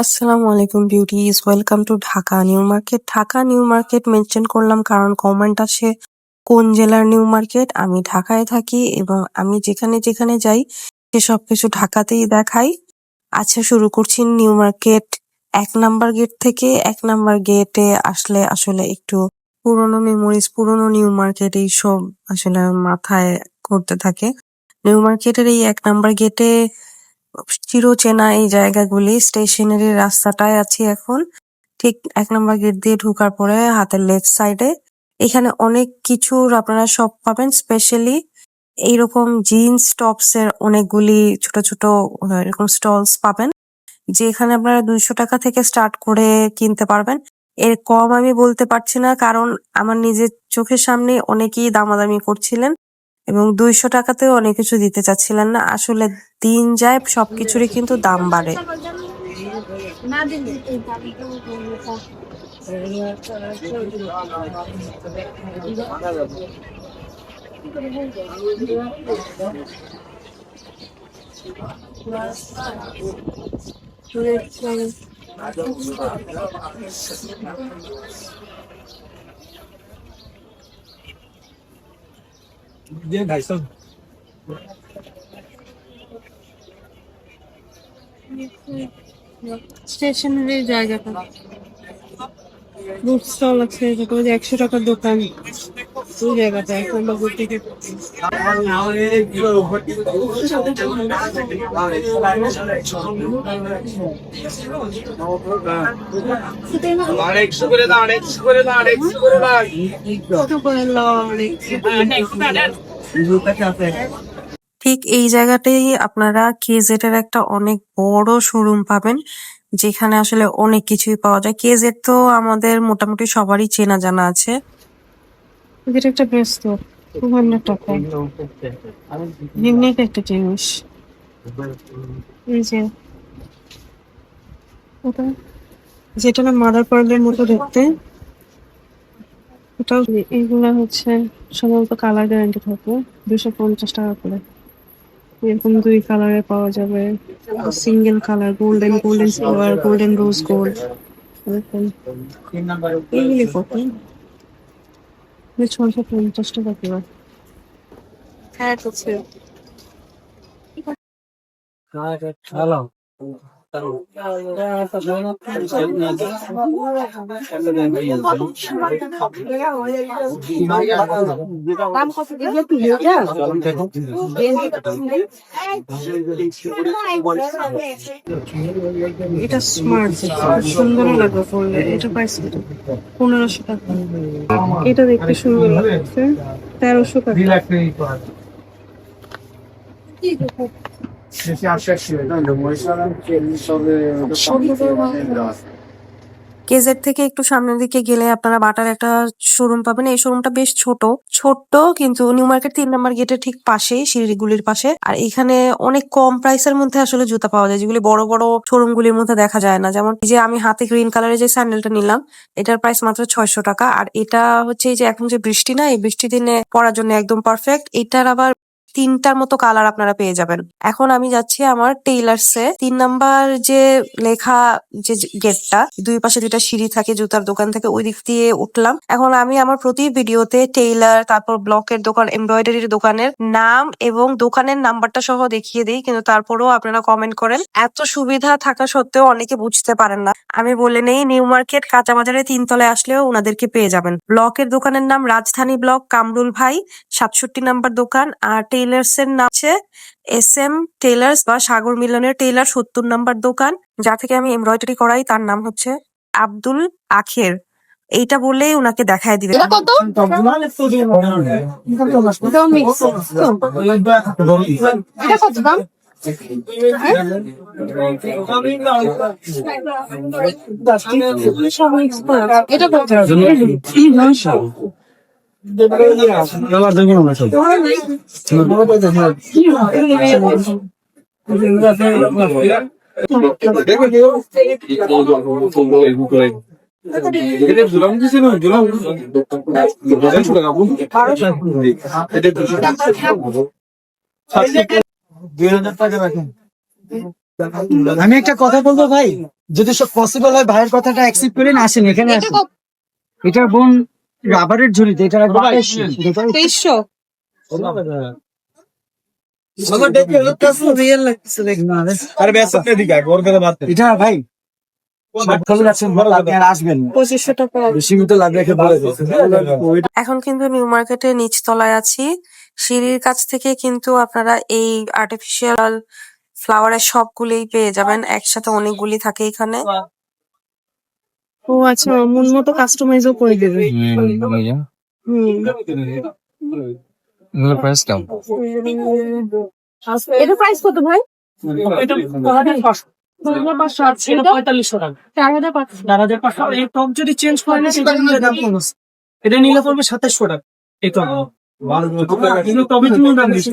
আসসালামু আলাইকুম beauties, welcome to Dhaka new market. Dhaka new market mention করলাম কারণ কমেন্ট আসে কোন জেলার নিউ মার্কেট। আমি ঢাকায় থাকি এবং আমি যেখানে যেখানে যাই সেসব কিছু ঢাকাতেই দেখাই। আচ্ছা, শুরু করছি নিউ মার্কেট ১ নাম্বার গেট থেকে। ১ নাম্বার গেটে আসলে আসলে একটু পুরোনো মেমোরিজ, পুরোনো নিউ মার্কেট এইসব আসলে মাথায় ঘুরতে থাকে। নিউ মার্কেটের এই ১ নাম্বার গেটে চিরচেনা এই জায়গাগুলি, স্টেশনারির রাস্তাটায় আছি এখন। ঠিক ১ নাম্বার গেট দিয়ে ঢোকার পরে হাতের লেফট সাইডে এখানে অনেক কিছুর আপনারা শপ পাবেন। স্পেশালি এইরকম জিন্স টপস এর অনেকগুলি ছোট ছোট এরকম স্টলস পাবেন, যেখানে আপনারা ২০০ টাকা থেকে স্টার্ট করে কিনতে পারবেন। এর কম আমি বলতে পারছি না কারণ আমার নিজের চোখের সামনে অনেকেই দামাদামি করছিলেন এবং ২০০ টাকাতেও অনেক কিছু দিতে চাচ্ছিলেন না। আসলে দিন যায় সবকিছুরই কিন্তু দাম বাড়ে। স্টেশনারি জায়গাটা বুক স্টল আছে, তারপরে ১০০ টাকার দোকান, ওই জায়গাটা ১ নম্বর বুক থেকে। ঠিক এই জায়গাতেই আপনারা কেজেড এর একটা অনেক বড় শোরুম পাবেন, যেখানে আসলে অনেক কিছুই পাওয়া যায়। কেজেড তো আমাদের মোটামুটি সবারই চেনা জানা আছে। এটা একটা ব্যস্ত ২০০ টাকা, ইউনিক একটা জিনিস। এই যে ওটা, যেটা না মাদার পার্লের মতো দেখতে, ওটাও। এগুলা হচ্ছে সাধারণত কালার গ্যারান্টি থাকে, ২৫০ টাকা করে। এরকম ২ কালারে পাওয়া যাবে, single colour, golden, golden silver, golden rose gold, এরকম। এইগুলি কত? ৬৫০ টাকা করে। হ্যাঁ, আছে। এটা স্মার্ট, সুন্দর লাগবে পরলে। এটা প্রাইস কত? ১৫০০ টাকা। এটা দেখতে সুন্দর লাগছে, ১৩০০ টাকা। কেজেড থেকে একটু সামনের দিকে গেলে আপনারা বাটার একটা শোরুম পাবেন। এই শোরুমটা বেশ ছোট ছোট্ট, কিন্তু নিউ মার্কেট ৩ নাম্বার গেটের ঠিক পাশেই, সিঁড়িগুলির পাশে। আর এখানে অনেক কম প্রাইসের মধ্যে আসলে জুতা পাওয়া যায়, যেগুলি বড় বড় শোরুম গুলির মধ্যে দেখা যায় না। যেমন এই যে আমি হাতে গ্রিন কালারের যে স্যান্ডেলটা নিলাম, এটার প্রাইস মাত্র ৬০০ টাকা। আর এটা হচ্ছে এই যে এখন যে বৃষ্টি না, এই বৃষ্টি দিনে পরার জন্য একদম পারফেক্ট। এটার আবার ৩টার মতো কালার আপনারা পেয়ে যাবেন। এখন আমি যাচ্ছি আমার টেইলার্সে। ৩ নাম্বার যে লেখা যে গেটটা, দুই পাশে ২টা সিঁড়ি থাকে জুতার দোকান থেকে, ওই দিক দিয়ে উঠলাম। এখন আমি আমার প্রতি ভিডিওতে টেইলার, তারপর ব্লকের দোকান, এমব্রয়ডারির দোকানের নাম এবং দোকানের নাম্বারটা সহ দেখিয়ে দিই, কিন্তু তারপরেও আপনারা কমেন্ট করেন। এত সুবিধা থাকা সত্ত্বেও অনেকে বুঝতে পারেন না। আমি বলে নেই, নিউ মার্কেট কাঁচা বাজারের ৩ তলায় আসলেও ওনাদেরকে পেয়ে যাবেন। ব্লকের দোকানের নাম রাজধানী ব্লক, কামরুল ভাই, ৬৭ নাম্বার দোকান। আর টেইলার্স এর নাম হচ্ছে SM টেইলার্স বা সাগর মিলনের টেইলার, ৭০ নাম্বার দোকান। যা থেকে আমি এমব্রয়ডারি করাই তার নাম হচ্ছে আব্দুল আখের। এইটা বললেই উনাকে দেখায় দিবে। এটা কত? এটাও mix তো? এটা কত দাম? সব mix করা। এটা কত? আমি একটা কথা বলবো ভাই, যদি সব পসিবল হয় ভাইয়ের কথাটা অ্যাকসেপ্ট করেন, আসেন এখানে আসেন। এটা বোন রাবারের ঝুড়িতে, এটা রাখবো 2300 এটা ভাই আপনি আর আসবেন না। 2500 টাকা। সীমিত লাভ রেখে বলে এখন কিন্তু নিউ মার্কেটের নিচতলায় আছি। সিঁড়ির কাছ থেকে কিন্তু আপনারা এই আর্টিফিশিয়াল ফ্লাওয়ারের সবগুলোই পেয়ে যাবেন, একসাথে অনেকগুলি থাকে এখানে। ও আচ্ছা, মন মতো কাস্টমাইজও করে দেবে। প্রাইস কেমন? এটা প্রাইস কত ভাই? এটা 4500 আছে, এটা 4500 টাকা। 4500 এই টপ যদি চেঞ্জ করেন সেটা নিলে দাম কম আছে। এটা নিলে পড়বে 2700 টাকা। এই টপ কিন্তু টপের জন্য দাম বেশি।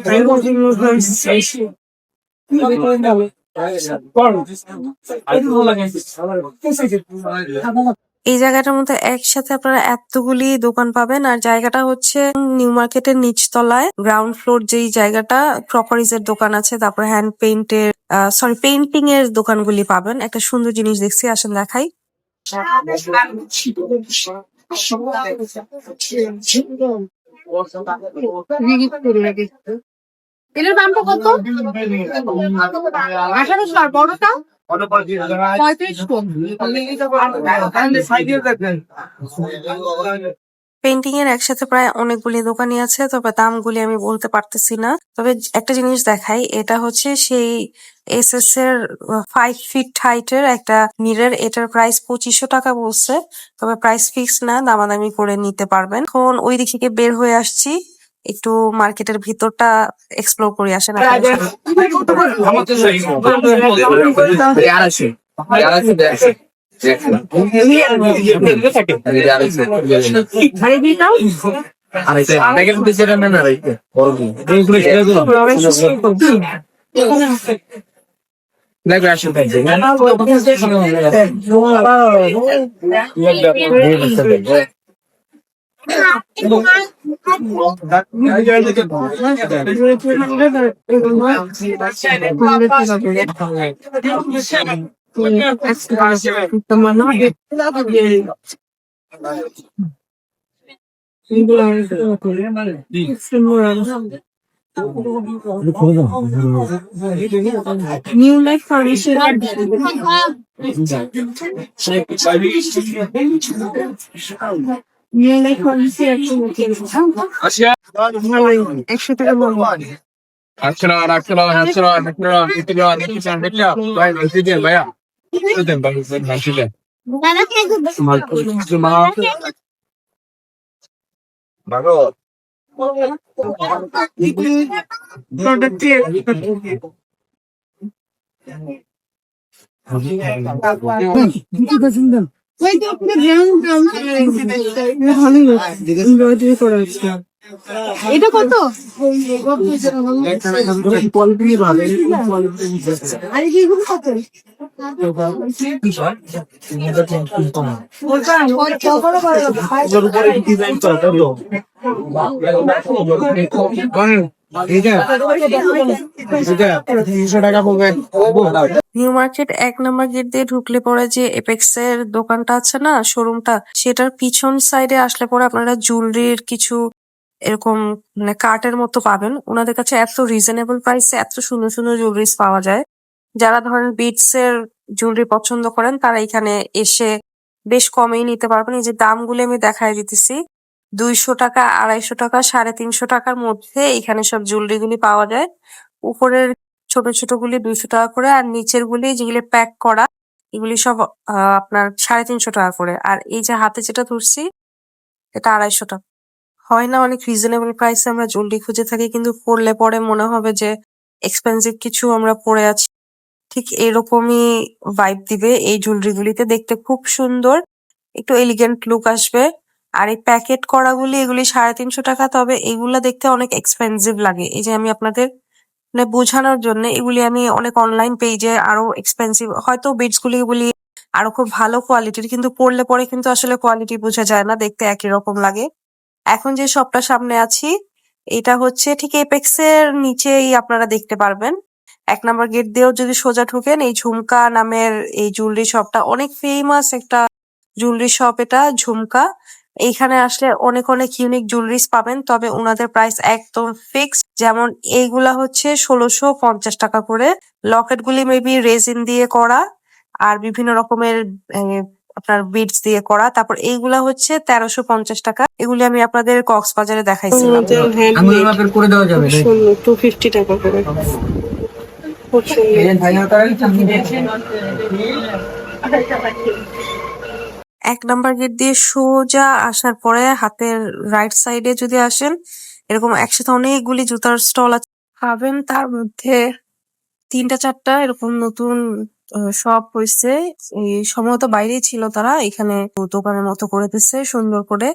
এই জায়গাটার মধ্যে একসাথে আপনারা এতগুলি দোকান পাবেন। আর জায়গাটা হচ্ছে নিউ মার্কেটের নিচতলায়, গ্রাউন্ড ফ্লোর যেই জায়গাটা, ক্রকারিজ এর দোকান আছে, তারপর হ্যান্ড পেইন্টের পেইন্টিং এর দোকানগুলি পাবেন। একটা সুন্দর জিনিস দেখছি, আসেন দেখাই। এটার দামটা কত? 1800 আর বড়টা 3500। পেইন্টিং এর একসাথে প্রায় অনেকগুলি দোকানই আছে, তবে দামগুলি আমি বলতে পারতেছি না। তবে একটা জিনিস দেখাই, এটা হচ্ছে সেই এসএস এর 5 ফিট হাইটের একটা মিরর। এটার প্রাইস 2500 টাকা বলছে, তবে প্রাইস ফিক্স না, দামাদামি করে নিতে পারবেন। এখন ওই দিক থেকে বের হয়ে আসছি, একটু মার্কেটের ভিতরটা এক্সপ্লোর করে আসেন আপনাদের সাথে। New life pharmacy new life pharmacy 100 টাকা বলবো। এটা কত? নিউ মার্কেট 1 নম্বর গেট দিয়ে ঢুকলে পরে যে এপেক্স এর দোকানটা আছে না, শোরুমটা, সেটার পিছন সাইডে আসলে পরে আপনারা জুয়েলারির কিছু এরকম মানে কার্টের মতো পাবেন। ওনাদের কাছে এত রিজনেবল প্রাইসে এত সুন্দর সুন্দর জুয়েলারিস পাওয়া যায়। যারা ধরেন বিটস এর জুয়েলারি পছন্দ করেন তারা এখানে এসে বেশ কমেই নিতে পারবেন। এই যে দামগুলো আমি দেখাই দিতেছি, 200 টাকা, 250 টাকা, 350 টাকার মধ্যে এখানে সব জুয়েলারি গুলি পাওয়া যায়। উপরের ছোট ছোট গুলি 200 টাকা করে, আর নিচের গুলি যেগুলি প্যাক করা এগুলি সব আপনার 350 টাকা করে। আর এই যে হাতে যেটা ধরছি এটা 250 টাকা। হয় না অনেক রিজনেবল প্রাইসে আমরা জুয়েলারি খুঁজে থাকি, কিন্তু পরলে পরে মনে হবে যে এক্সপেন্সিভ কিছু আমরা পরে আছি। ঠিক এরকমই ভাইব দিবে এই জুয়েলারি গুলিতে, দেখতে খুব সুন্দর, একটু এলিগেন্ট লুক আসবে। আর এই প্যাকেট করাগুলি এগুলি 350 টাকা, তবে এগুলা দেখতে অনেক এক্সপেন্সিভ লাগে। এই যে আমি আপনাদের মানে বোঝানোর জন্য, এগুলি আমি অনেক অনলাইন পেজে আরো এক্সপেন্সিভ, হয়তো বিটস গুলি আরো খুব ভালো কোয়ালিটির, কিন্তু পরলে পরে কিন্তু আসলে কোয়ালিটি বোঝা যায় না, দেখতে একই রকম লাগে। এখন যে শপটা সামনে আছি এটা হচ্ছে ঠিক এপেক্স এর নিচেই আপনারা দেখতে পারবেন। 1 নাম্বার গেট দিয়েও যদি সোজা ঢোকেন, এই ঝুমকা নামের এই জুয়েলারি শপটা অনেক ফেমাস একটা জুয়েলারি শপ, এটা ঝুমকা। এইখানে আসলে অনেক অনেক ইউনিক জুয়েলারিস পাবেন, তবে ওনাদের প্রাইস একদম ফিক্সড। যেমন এইগুলা হচ্ছে ১৬৫০ টাকা করে, লকেট গুলি মেবি রেজিন দিয়ে করা আর বিভিন্ন রকমের আপনার বিডস দিয়ে করা। তারপর এইগুলা হচ্ছে ১৩৫০ টাকা। এগুলি আমি আপনাদের কক্সবাজারে দেখাইছিলাম। আঙুলের মাপের করে দেওয়া যাবে খুব সুন্দর, 250 টাকা করে, খুব সুন্দর। 1 নাম্বার গেট দিয়ে সোজা আসার পরে হাতের রাইট সাইডে যদি আসেন, এরকম একসাথে অনেকগুলি জুতার স্টল আছে পাবেন। তার মধ্যে ৩টা ৪টা এরকম নতুন শপ হয়েছে। এই সম্ভবত বাইরেই ছিল তারা, এখানে দোকানের মতো করে দিচ্ছে সুন্দর করে।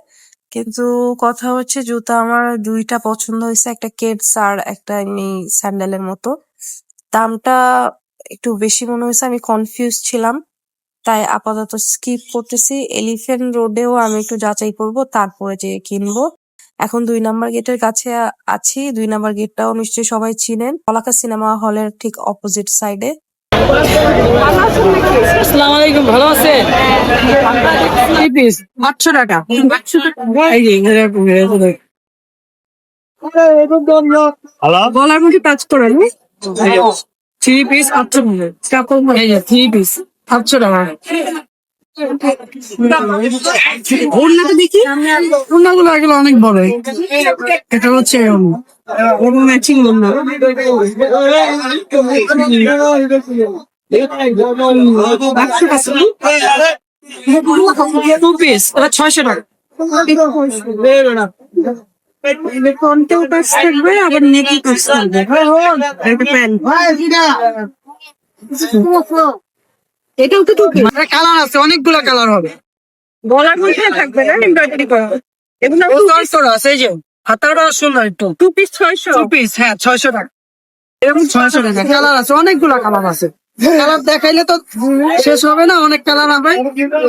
কিন্তু কথা হচ্ছে জুতা আমার 2টা পছন্দ হয়েছে, একটা কেডস আর একটা এমনি স্যান্ডেলের মতো। দামটা একটু বেশি মনে হয়েছে, আমি কনফিউজ ছিলাম, তাই আপাতত স্কিপ করতেছি। এলিফ্যান্ট রোডেও আমি একটু যাচাই করব, তারপরে যে কিনবো। এখন 2 নাম্বার গেটের কাছে আছি। 2 নাম্বার গেটটাও নিশ্চয়ই সবাই চিনেন, পলাকা সিনেমা হলের ঠিক অপোজিট সাইডে। আসসালামু আলাইকুম, ভালো আছেন? 800 টাকা। এই যে গলার মধ্যে টাচ করেন। 3 পিস 800 টাকা। এই যে 3 পিস 800 টাকা। ওড়নাটা দেখি, ওড়নাগুলো এগুলো অনেক বড়। এটা হচ্ছে ওড়না ম্যাচিং ওড়না। টু পিস 600 টাকা। ফ্রন্টেও টাচ থাকবে, আবার নেকি টাচ থাকবে। একটা প্যান্ট, এটাও তো টুপি। কালার আছে, অনেকগুলো কালার হবে। গলার মধ্যে থাকবে না এমব্রয়ডারি করা। এগুলো আছে এই যে হাতাটা সুন্দর একটু। 2 পিস 600। 2 পিস, হ্যাঁ 600 টাকা। এরকম 600 টাকা। কালার আছে, অনেকগুলো কালার আছে। কালার দেখাইলে তো শেষ হবে না, অনেক কালার হবে।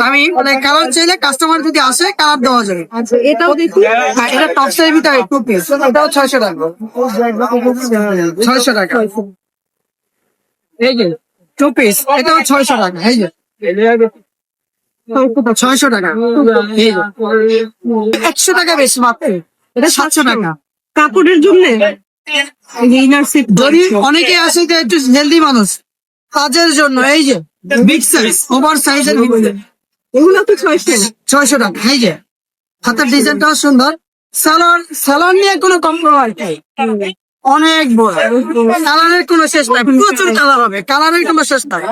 আমি মানে কালার চাইলে কাস্টমার যদি আসে কালার দেওয়া যাবে। আচ্ছা, এটাও দেখি। হ্যাঁ, এটা টপসের ভিতরে 2 পিস, এটাও 600 টাকা। 600 টাকা। এই যে 2 পিস, এটাও 600 টাকা। এই যে 600 টাকা। এই যে 100 টাকা বেশি মাত্র, এটা 700 টাকা। কাপড়ের জন্য ইনার সেট যদি অনেকে আসে যে একটু হেলদি মানুষ, কাজের জন্য এই যে বিগ সাইজ, ওভার সাইজের ভিতরে এগুলো তো 600। 600 টাকা। এই যে হাতের ডিজাইনটাও সুন্দর। সালোয়ার সালোয়ার নিয়ে কোনো কম্প্রোমাইজ নেই, অনেক বড়। কালারের কোনো শেষ নাই, প্রচুর কালার হবে, কালারের কোনো শেষ নাই।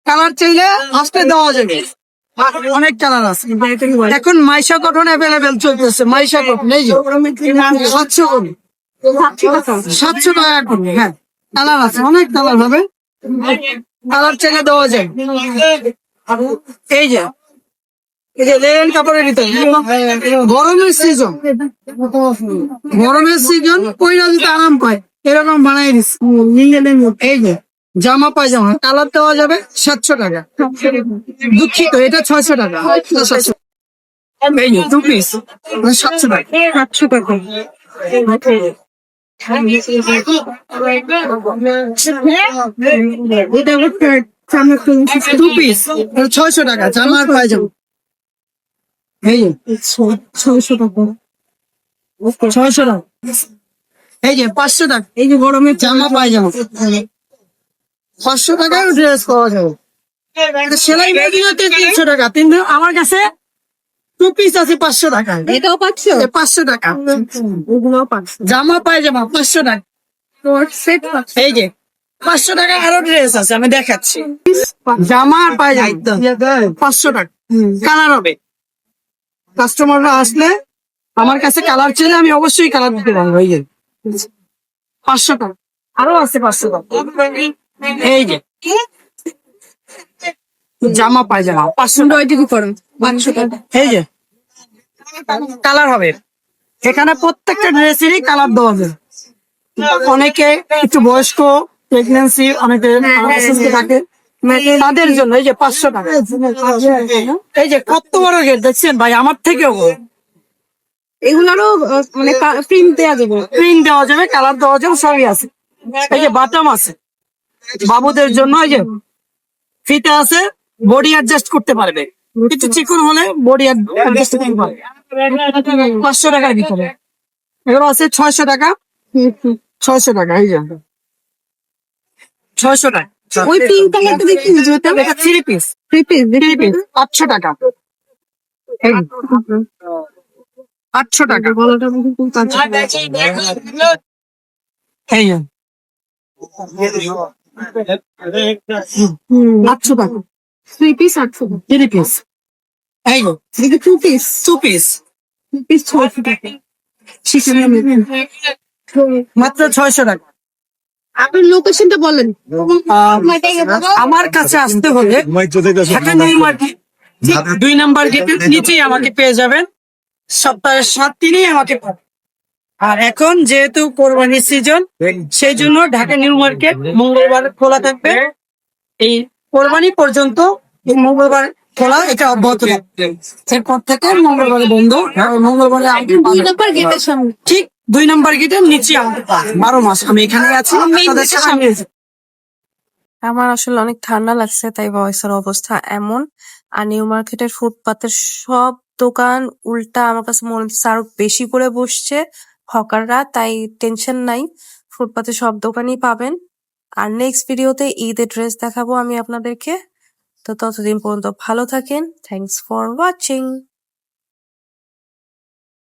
কালার চাইলে আসতে দেওয়া যাবে, অনেক কালার আছে। এখন মাইশা কটন অ্যাভেলেবেল চলতেছে, মাইশা কটন এই যে 700 করে, 700 টাকা করে। হ্যাঁ, কালার আছে, অনেক কালার হবে, কালার চাইলে দেওয়া যায়। এই যে এই যে লেন কাপড়ের ভিতরে গরমের সিজন, গরমের সিজন পয়লা দিতে আরাম পায়, এরকম বানাই দিচ্ছে। এই যে জামা পায়জামা কালার দেওয়া যাবে 700 টাকা। দুঃখিত, এটা 600 টাকা। 700। এই যে 2 পিস 700 টাকা। 700 টাকা। এটা আবার সামনে 2 পিস 600 টাকা, জামা আর পায়জামা। এই যে 600 টাকা। 600 টাকা। এই যে 500 টাকা। এই যে গরমের জামা পায়জামা 500 টাকায় ড্রেস পাওয়া যাবে। এটা সেলাই মেশিন হচ্ছে 300 টাকা। কিন্তু আমার কাছে 2 পিস আছে 500 টাকা। এটাও 500। 500 টাকা। এগুলোও 500। জামা পায়জামা 500 টাকা। সেট এই যে 500 টাকা আরো ড্রেস আছে, আমি দেখাচ্ছি। জামা আর পায়জামা 500 টাকা। কালার হবে, কাস্টমাররা আসলে আমার কাছে কালার চাইলে আমি অবশ্যই কালার দিতে পারবো। এই যে 500 টাকা, আরো আছে 500 টাকা। এই যে জামা পায়জামা 500 টাকা। করেন 500 টাকা। এই যে কালার হবে, এখানে প্রত্যেকটা ড্রেসেরই কালার দেওয়া যায়। অনেকে একটু বয়স্ক, প্রেগনেন্সি, অনেকে অসুস্থ থাকে, তাদের জন্য এই যে 500 টাকা। এই যে কত বড় গেট দেখছেন ভাই, আমার থেকেও বড়। এগুলারও মানে প্রিন্ট দেওয়া যাবে। প্রিন্ট দেওয়া যাবে, কালার দেওয়া যাবে, সবই আছে। এই যে বাটাম আছে, বাবুদের জন্য এই যে ফিতা আছে, বডি অ্যাডজাস্ট করতে পারবে, একটু চিকন হলে বডি অ্যাডজাস্ট করতে পারবে। 500 টাকার ভিতরে এগুলো আছে 600 টাকা, 600 টাকা, এই যে 600 টাকা। ওই পিঙ্ক কালারটা দেখি জুতা এটা 3 পিস, 3 পিস 3 পিস 800 টাকা, এই 800 টাকা, গলাটা কিন্তু খুব কাঁচা এই যে 800 টাকা, 3 পিস 800 3 পিস, এই যে দেখি 2 পিস 2 পিস 2 পিস 600 টাকা মাত্র 600 টাকা। আপনার লোকেশনটা বলেন আমার কাছে আসতে হলে ঢাকা নিউ মার্কেট 2 নাম্বার গেটের নিচেই আমাকে পেয়ে যাবেন, সপ্তাহে 7 দিনই আমাকে পাবেন। আর এখন যেহেতু কোরবানির সিজন, সেই জন্য ঢাকা নিউ মার্কেট মঙ্গলবার খোলা থাকবে, এই কোরবানি পর্যন্ত এই মঙ্গলবার খোলা, এটা অব্যাহত থাকবে। এরপর থেকে মঙ্গলবারে বন্ধ, মঙ্গলবারে আমাকে 2 পাবেন। নাম্বার গেটের সামনে ঠিক 2 নাম্বার গেটের নিচে আমাকে পাবেন। 12 মাস আমি এখানে আছি, আপনাদের সামনে আছি। আমার আসলে অনেক ঠান্ডা লাগছে, তাই ভয়েসের অবস্থা এমন। আর নিউ মার্কেটের ফুটপাতের সব দোকান উল্টা আমার কাছে মনে হচ্ছে আরো বেশি করে বসছে হকাররা, তাই টেনশন নাই, ফুটপাতে সব দোকানই পাবেন। আর নেক্সট ভিডিওতে ঈদের ড্রেস দেখাবো আমি আপনাদেরকে। তো ততদিন পর্যন্ত ভালো থাকেন। Thanks for watching.